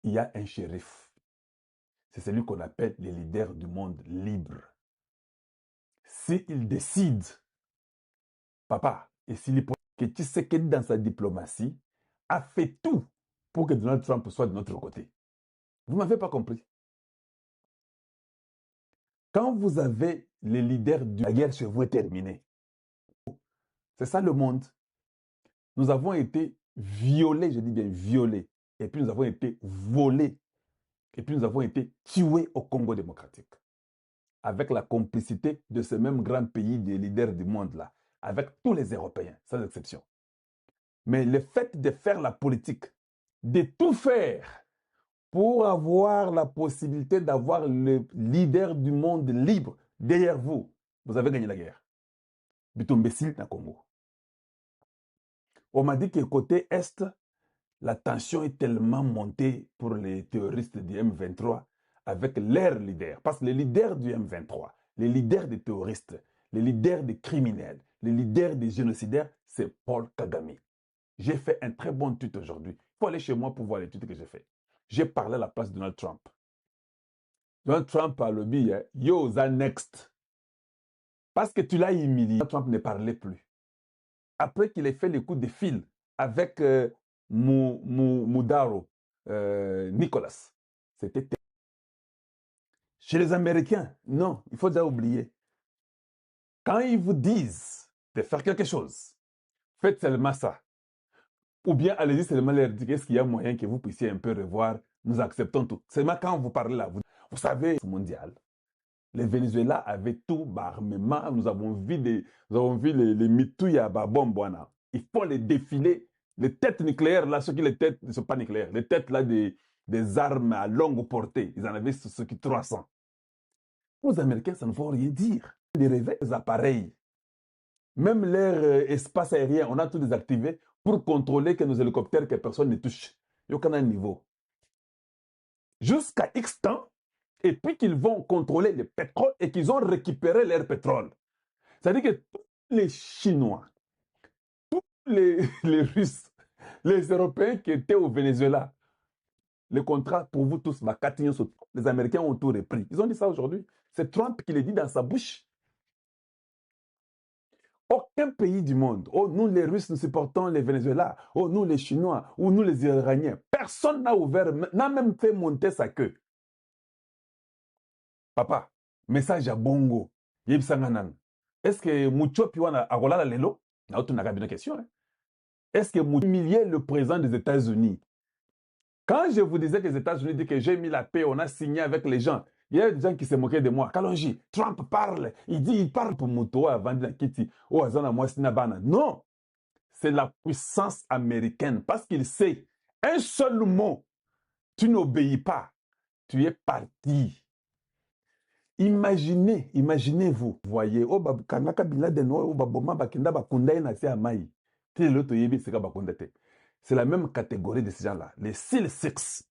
il y a un shérif. C'est celui qu'on appelle les leaders du monde libre. S'il décide, papa, et s'il est que Tshisekedi dans sa diplomatie a fait tout pour que Donald Trump soit de notre côté. Vous ne m'avez pas compris. Quand vous avez les leaders de la guerre chez vous est terminée, c'est ça le monde. Nous avons été violés, je dis bien violés, et puis nous avons été volés, et puis nous avons été tués au Congo démocratique, avec la complicité de ce même grand pays des leaders du monde-là, avec tous les Européens, sans exception. Mais le fait de faire la politique, de tout faire pour avoir la possibilité d'avoir le leader du monde libre derrière vous, vous avez gagné la guerre. Bitombessil na Congo. On m'a dit que côté Est, la tension est tellement montée pour les terroristes du M23 avec leurs leaders. Parce que les leaders du M23, les leaders des terroristes, les leaders des criminels, les leaders des génocidaires, c'est Paul Kagame. J'ai fait un très bon tweet aujourd'hui. Il faut aller chez moi pour voir les tweets que j'ai fait. J'ai parlé à la place de Donald Trump. Donald Trump a le billet, yo, that next. Parce que tu l'as humilié, Donald Trump ne parlait plus. Après qu'il ait fait les coups de fil avec Mudaro, Nicolas, c'était chez les Américains. Non, il faut déjà oublier. Quand ils vous disent de faire quelque chose, faites seulement ça. Ou bien allez-y seulement leur dire est-ce qu'il y a moyen que vous puissiez un peu revoir, nous acceptons tout. Seulement quand vous parlez là, vous savez, mondial. Les Venezuela avaient tout armement. Nous avons vu les mitouilles à Bombouana. Il faut les défiler. Les têtes nucléaires, là, ceux qui les têtes ne sont pas nucléaires. Les têtes là des armes à longue portée. Ils en avaient ceux qui 300. Aux Américains, ça ne veut rien dire. Ils réveillent les appareils. Même leur espace aérien, on a tout désactivé pour contrôler que nos hélicoptères, que personne ne touche. Il n'y a aucun niveau. Jusqu'à X temps, et puis qu'ils vont contrôler le pétrole et qu'ils ont récupéré leur pétrole. C'est-à-dire que tous les Chinois, tous les Russes, les Européens qui étaient au Venezuela, le contrat pour vous tous, les Américains ont tout repris. Ils ont dit ça aujourd'hui. C'est Trump qui le dit dans sa bouche. Aucun pays du monde, oh nous les Russes nous supportons les Venezuela, oh nous les Chinois, ou nous les Iraniens, personne n'a ouvert, n'a même fait monter sa queue. Papa, message à Bongo, est-ce que Muchopi wana akolala lelo? Na otu nakabina question. Hein? Est-ce que Muchopi humiliait le président des États-Unis? Quand je vous disais que les États-Unis disent que j'ai mis la paix, on a signé avec les gens, il y a des gens qui se moquaient de moi. Kalonji, Trump parle, il parle pour Muto avant de la Kitty. Oh, Azana Mwasina Bana. Non, c'est la puissance américaine parce qu'il sait un seul mot, tu n'obéis pas, tu es parti. Imaginez-vous, voyez, oh, Kanaka Bin Laden, oh, Baboma Bakenda Bakunda Nasi Amai. C'est la même catégorie de ces gens-là. Les SEAL-6,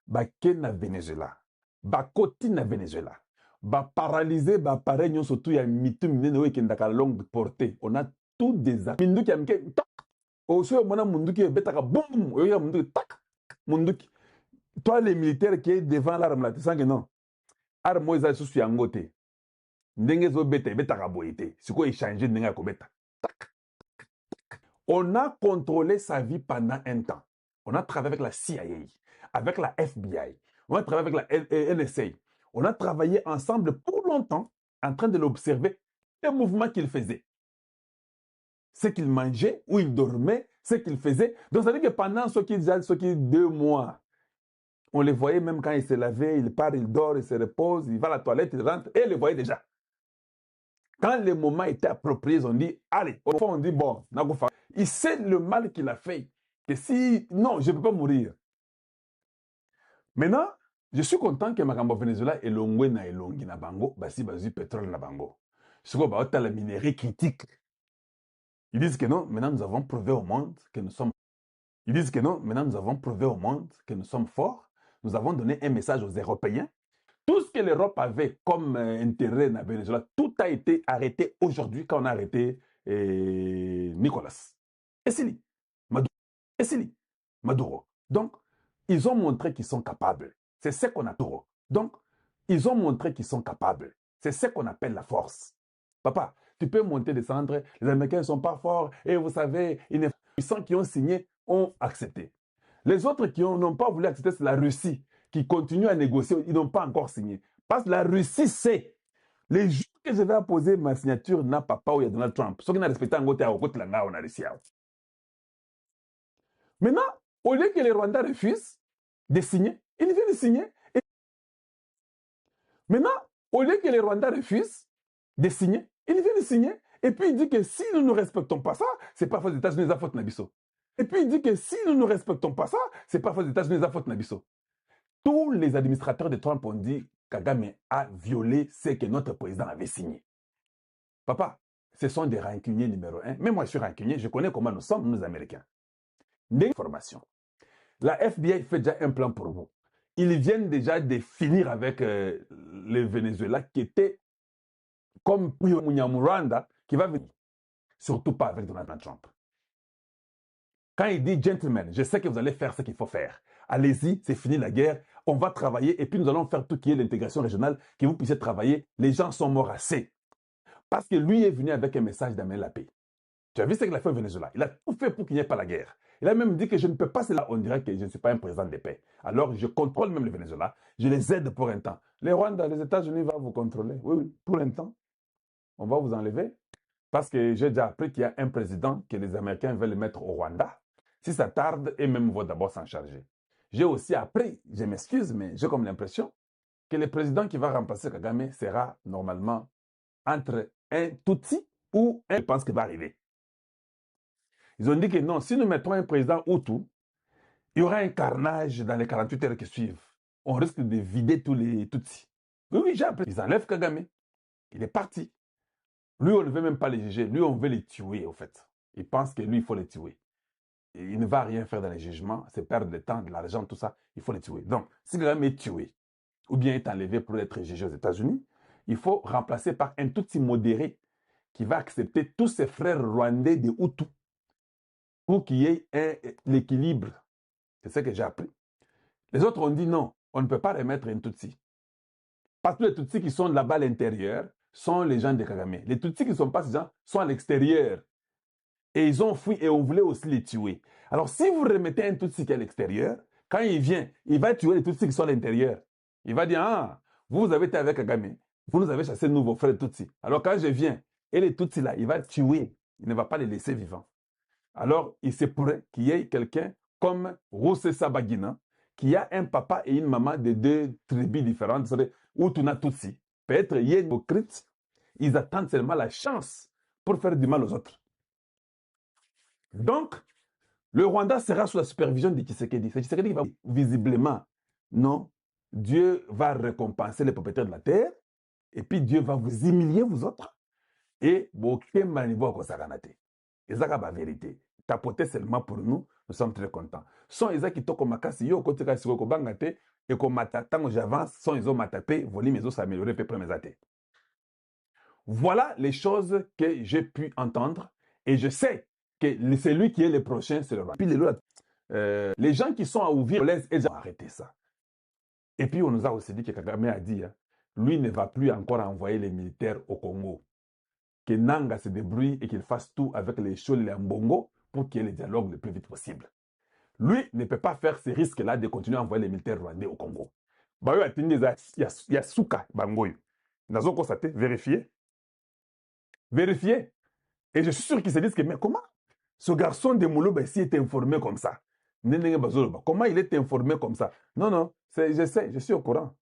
Baken na Venezuela, Bakoti na Venezuela, ba paralysé, ba pareil, surtout il y a mitu minene qui est longue portée. On a tout des minduki amke tak. Au soit mona munduki betaka boum, il y a munduki tak, munduki. Toi les militaires qui est devant l'arme là, tu sens que non. Arme moïse sous yangote. Ndenge zo beta betaka boyete. C'est quoi échanger ndenge ko beta. Tak. On a contrôlé sa vie pendant un temps. On a travaillé avec la CIA, avec la FBI, on a travaillé avec la NSA. On a travaillé ensemble pour longtemps en train de l'observer, les mouvements qu'il faisait. Ce qu'il mangeait, où il dormait, ce qu'il faisait. Donc ça veut dire que pendant ce qui 2 mois, on les voyait même quand il se lavait, il part, il dort, il se repose, il va à la toilette, il rentre, et il les voyait déjà. Quand le moment était approprié, on dit, allez, au fond, on dit, bon, il sait le mal qu'il a fait. Que si, non, je ne peux pas mourir. Maintenant, je suis content que Makambo Venezuela et Longwe na elongi na bango, basi bazu pétrole na bango. Ce qu'on va la minerie critique. Ils disent que non, maintenant nous avons prouvé au monde que nous sommes. Ils disent que non, maintenant nous avons prouvé au monde que nous sommes forts. Nous avons donné un message aux Européens. Tout ce que l'Europe avait comme intérêt dans Venezuela, tout a été arrêté aujourd'hui quand on a arrêté Nicolas. Essili, Maduro. Donc, ils ont montré qu'ils sont capables. C'est ce qu'on appelle. Donc, ils ont montré qu'ils sont capables. C'est ce qu'on appelle la force. Papa, tu peux monter, descendre, les Américains ne sont pas forts, et vous savez, les puissants qui ont signé ont accepté. Les autres qui n'ont pas voulu accepter, c'est la Russie, qui continue à négocier, ils n'ont pas encore signé. Parce que la Russie sait, les jours que je vais apposer ma signature, n'a pas où il y a Donald Trump. Ceux qui n'ont respecté en côté à côté, on a réussi. Maintenant, au lieu que les Rwandais refusent de signer, ils viennent de signer. Et maintenant, au lieu que les Rwandais refusent de signer, ils viennent de signer. Et puis il dit que si nous ne respectons pas ça, c'est pas faute des États-Unis, c'est faute Nabiso. Et puis il dit que si nous ne respectons pas ça, c'est pas faute des États-Unis, c'est faute Nabiso. Tous les administrateurs de Trump ont dit Kagame a violé ce que notre président avait signé. Papa, ce sont des rancuniers numéro 1. Mais moi, je suis rancunier, je connais comment nous sommes, nous Américains. D'information. La FBI fait déjà un plan pour vous. Ils viennent déjà de finir avec le Venezuela qui était comme Munyamuranda qui va venir. Surtout pas avec Donald Trump. Quand il dit gentlemen, je sais que vous allez faire ce qu'il faut faire. Allez-y, c'est fini la guerre, on va travailler et puis nous allons faire tout qui est l'intégration régionale, que vous puissiez travailler. Les gens sont morts assez. Parce que lui est venu avec un message d'amener la paix. Tu as vu ce qu'il a fait au Venezuela. Il a tout fait pour qu'il n'y ait pas la guerre. Il a même dit que je ne peux pas, cela. On dirait que je ne suis pas un président de paix. Alors je contrôle même le Venezuela. Je les aide pour un temps. Les Rwandais, les États-Unis vont vous contrôler. Oui, oui, pour un temps. On va vous enlever. Parce que j'ai déjà appris qu'il y a un président que les Américains veulent mettre au Rwanda. Si ça tarde, et même vont d'abord s'en charger. J'ai aussi appris, je m'excuse, mais j'ai comme l'impression que le président qui va remplacer Kagame sera normalement entre un Tutsi ou un, je pense qu'il va arriver. Ils ont dit que non, si nous mettons un président Hutu, il y aura un carnage dans les 48 heures qui suivent. On risque de vider tous les Tutsis. Oui, oui, j'ai appris. Ils enlèvent Kagame. Il est parti. Lui, on ne veut même pas les juger. Lui, on veut les tuer, au fait. Il pense que lui, il faut les tuer. Et il ne va rien faire dans les jugements. C'est perdre le temps, de l'argent, tout ça. Il faut les tuer. Donc, si Kagame est tué, ou bien est enlevé pour être jugé aux États-Unis, il faut remplacer par un Tutsi modéré qui va accepter tous ses frères rwandais de Hutu pour qu'il y ait l'équilibre. C'est ce que j'ai appris. Les autres ont dit non, on ne peut pas remettre un Tutsi. Parce que les Tutsis qui sont là-bas à l'intérieur sont les gens de Kagame. Les Tutsis qui ne sont pas ces gens sont à l'extérieur. Et ils ont fui et on voulait aussi les tuer. Alors si vous remettez un Tutsi qui est à l'extérieur, quand il vient, il va tuer les Tutsis qui sont à l'intérieur. Il va dire, ah, vous avez été avec Kagame, vous nous avez chassé nous, vos frères Tutsis. Alors quand je viens, et les Tutsis là, il va tuer, il ne va pas les laisser vivants. Alors, il se pourrait qu'il y ait quelqu'un comme Roussessa Bagina, qui a un papa et une maman de deux tribus différentes, Hutu Tutsi. Peut-être il y a hypocrite, ils attendent seulement la chance pour faire du mal aux autres. Donc, le Rwanda sera sous la supervision de Tshisekedi. C'est Tshisekedi qui va visiblement, non, Dieu va récompenser les propriétaires de la terre, et puis Dieu va vous humilier, vous autres, et vous et ça, c'est la vérité. Tapoter seulement pour nous, nous sommes très contents. Son ils qui toko makasi yo kote ka siko bangate et ko matata quand j'avance, son ils ont matapé, volume ils ont s'améliorer peu près mes athées. Voilà les choses que j'ai pu entendre et je sais que c'est lui qui est le prochain, c'est le roi. Puis les gens qui sont à ouvrir ils ont arrêté ça. Et puis on nous a aussi dit que Kagame a dit, hein, lui ne va plus encore envoyer les militaires au Congo. Que Nanga se débrouille et qu'il fasse tout avec les Chol et les Mbongo pour qu'il y ait le dialogue le plus vite possible. Lui ne peut pas faire ces risques-là de continuer à envoyer les militaires rwandais au Congo. Il y a Souka Bangoyo. Nous avons constaté, vérifié. Vérifié. Et je suis sûr qu'ils se disent que, mais comment ce garçon de Moulouba ici est informé comme ça? Comment il est informé comme ça? Non, non, je sais, je suis au courant.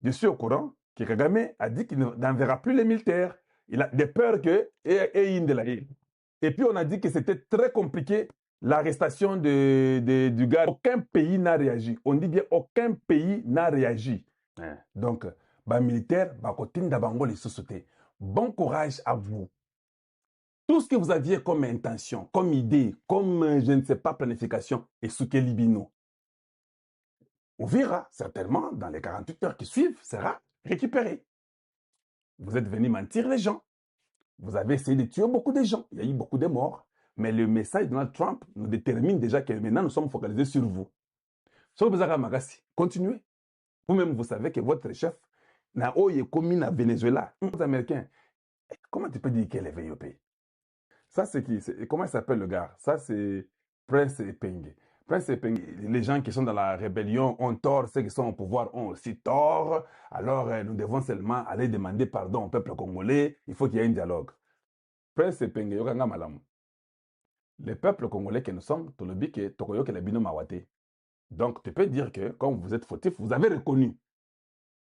Je suis au courant que Kagame a dit qu'il n'enverra plus les militaires. Il a des peurs que et puis on a dit que c'était très compliqué l'arrestation du gars. Aucun pays n'a réagi. On dit bien aucun pays n'a réagi. Donc, militaire, bon courage à vous. Tout ce que vous aviez comme intention, comme idée, comme je ne sais pas planification, et ce que libino, on verra certainement dans les 48 heures qui suivent, sera récupéré. Vous êtes venu mentir les gens. Vous avez essayé de tuer beaucoup de gens. Il y a eu beaucoup de morts. Mais le message de Donald Trump nous détermine déjà que maintenant nous sommes focalisés sur vous. Continuez. Vous-même, vous savez que votre chef n'a commis na Venezuela. Les Américains, comment tu peux dire qu'elle est veillée au pays? Ça, c'est qui? Comment il s'appelle le gars? Ça, c'est Prince Epenge. Prince Epenge, les gens qui sont dans la rébellion ont tort, ceux qui sont au pouvoir ont aussi tort. Alors, nous devons seulement aller demander pardon au peuple congolais. Il faut qu'il y ait un dialogue. Prince Epenge, yokanga malamu. Le peuple congolais que nous sommes, tolobi ke tokoyoke la bino mawate. Donc, tu peux dire que, comme vous êtes fautif, vous avez reconnu.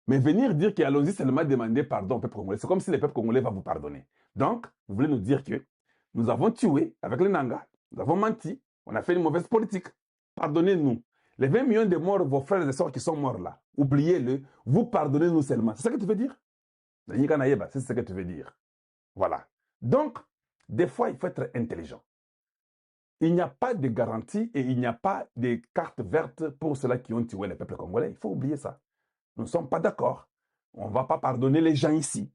Mais venir dire qu'allons-y seulement demander pardon au peuple congolais, c'est comme si le peuple congolais va vous pardonner. Donc, vous voulez nous dire que nous avons tué avec les Nanga, nous avons menti, on a fait une mauvaise politique. Pardonnez-nous. Les 20 millions de morts, vos frères et sœurs qui sont morts là, oubliez-le, vous pardonnez-nous seulement. C'est ça que tu veux dire? C'est ce que tu veux dire. Voilà. Donc, des fois, il faut être intelligent. Il n'y a pas de garantie et il n'y a pas de carte verte pour ceux-là qui ont tué le peuple congolais. Il faut oublier ça. Nous ne sommes pas d'accord. On ne va pas pardonner les gens ici.